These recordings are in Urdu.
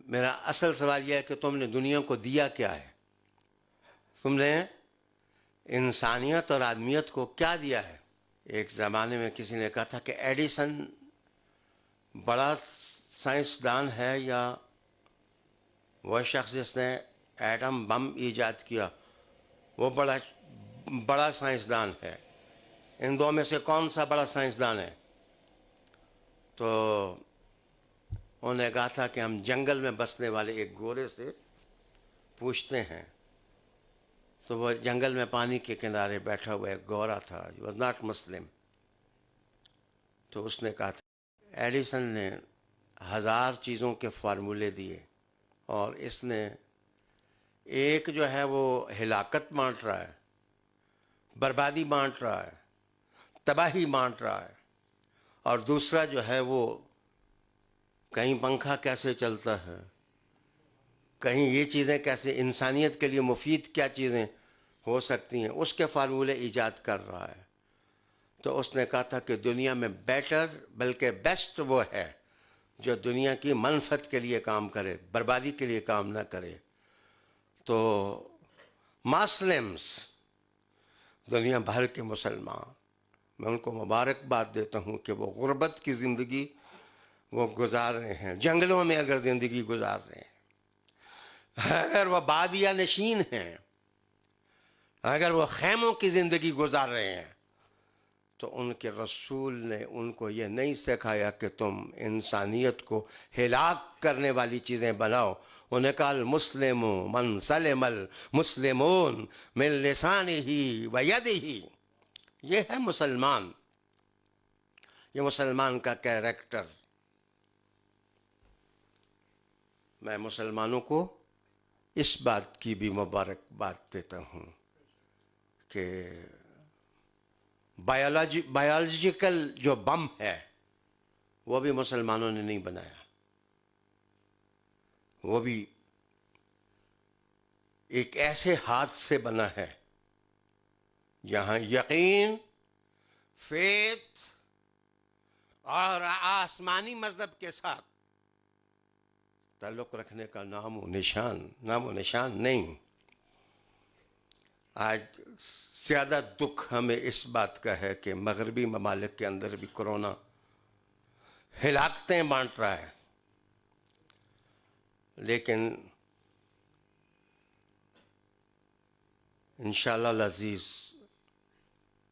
میرا اصل سوال یہ ہے کہ تم نے دنیا کو دیا کیا ہے؟ تم نے انسانیت اور آدمیت کو کیا دیا ہے؟ ایک زمانے میں کسی نے کہا تھا کہ ایڈیسن بڑا سائنسدان ہے یا وہ شخص جس نے ایٹم بم ایجاد کیا وہ بڑا سائنسدان ہے، ان دو میں سے کون سا بڑا سائنسدان ہے؟ تو انہوں نے کہا تھا کہ ہم جنگل میں بسنے والے ایک گورے سے پوچھتے ہیں. تو وہ جنگل میں پانی کے کنارے بیٹھا ہوا ایک گورا تھا، he was not Muslim. تو اس نے کہا تھا ایڈیسن نے 1000 چیزوں کے فارمولے دیے اور اس نے ایک جو ہے وہ ہلاکت بانٹ رہا ہے، بربادی بانٹ رہا ہے، تباہی بانٹ رہا ہے، اور دوسرا جو ہے وہ کہیں پنکھا کیسے چلتا ہے، کہیں یہ چیزیں کیسے انسانیت کے لیے مفید کیا چیزیں ہو سکتی ہیں، اس کے فارمولے ایجاد کر رہا ہے. تو اس نے کہا تھا کہ دنیا میں بیٹر بلکہ بیسٹ وہ ہے جو دنیا کی منفعت کے لیے کام کرے، بربادی کے لیے کام نہ کرے. تو مسلمز، دنیا بھر کے مسلمان، میں ان کو مبارکباد دیتا ہوں کہ وہ غربت کی زندگی وہ گزار رہے ہیں، جنگلوں میں اگر زندگی گزار رہے ہیں، اگر وہ بادیہ نشین ہیں، اگر وہ خیموں کی زندگی گزار رہے ہیں، تو ان کے رسول نے ان کو یہ نہیں سکھایا کہ تم انسانیت کو ہلاک کرنے والی چیزیں بناؤ. انہیں کہا المسلم من سلم المسلمون من لسانہ و یدہ. یہ ہے مسلمان، یہ مسلمان کا کیریکٹر. میں مسلمانوں کو اس بات کی بھی مبارکباد دیتا ہوں کہ بایولوجیکل جو بم ہے وہ بھی مسلمانوں نے نہیں بنایا، وہ بھی ایک ایسے ہاتھ سے بنا ہے جہاں یقین، فیتھ اور آسمانی مذہب کے ساتھ تعلق رکھنے کا نام و نشان نہیں. آج زیادہ دکھ ہمیں اس بات کا ہے کہ مغربی ممالک کے اندر بھی کرونا ہلاکتیں بانٹ رہا ہے، لیکن انشاءاللہ العزیز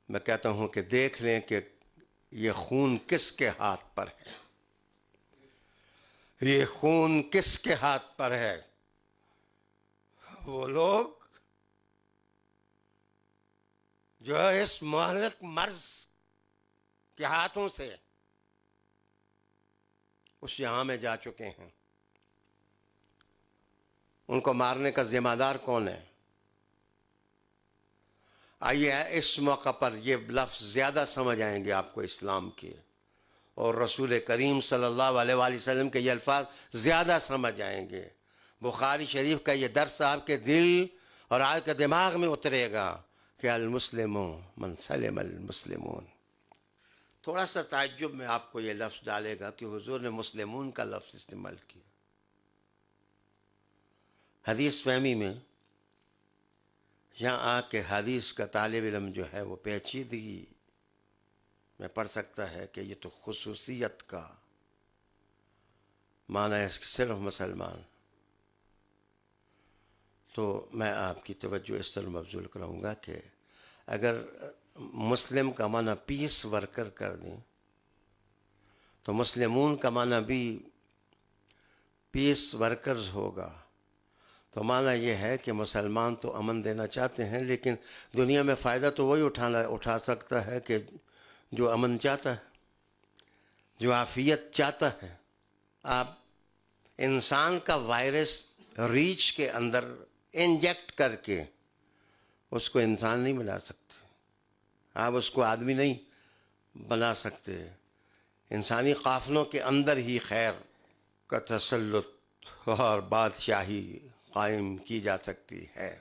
میں کہتا ہوں کہ دیکھ لیں کہ یہ خون کس کے ہاتھ پر ہے، یہ خون کس کے ہاتھ پر ہے. وہ لوگ جو اس مہلک مرض کے ہاتھوں سے اس جہاں میں جا چکے ہیں، ان کو مارنے کا ذمہ دار کون ہے؟ آئیے اس موقع پر یہ لفظ زیادہ سمجھ آئیں گے آپ کو اسلام کے، اور رسول کریم صلی اللہ علیہ وآلہ وسلم کے یہ الفاظ زیادہ سمجھ آئیں گے. بخاری شریف کا یہ درس آپ کے دل اور آپ کے دماغ میں اترے گا کہ المسلم من سلم المسلمون. تھوڑا سا تعجب میں آپ کو یہ لفظ ڈالے گا کہ حضور نے مسلمون کا لفظ استعمال کیا. حدیث فہمی میں یہاں آ کے حدیث کا طالب علم جو ہے وہ پیچیدگی میں پڑھ سکتا ہے کہ یہ تو خصوصیت کا معنی ہے صرف مسلمان. تو میں آپ کی توجہ اس طرح مبذول کراؤں گا کہ اگر مسلم کا معنی پیس ورکر کر دیں تو مسلمون کا معنی بھی پیس ورکرز ہوگا. تو معنی یہ ہے کہ مسلمان تو امن دینا چاہتے ہیں، لیکن دنیا میں فائدہ تو وہی اٹھا سکتا ہے کہ جو امن چاہتا ہے، جو عافیت چاہتا ہے. آپ انسان کا وائرس ریچھ کے اندر انجیکٹ کر کے اس کو انسان نہیں بنا سکتے، آپ اس کو آدمی نہیں بنا سکتے. انسانی قافلوں کے اندر ہی خیر کا تسلط اور بادشاہی قائم کی جا سکتی ہے.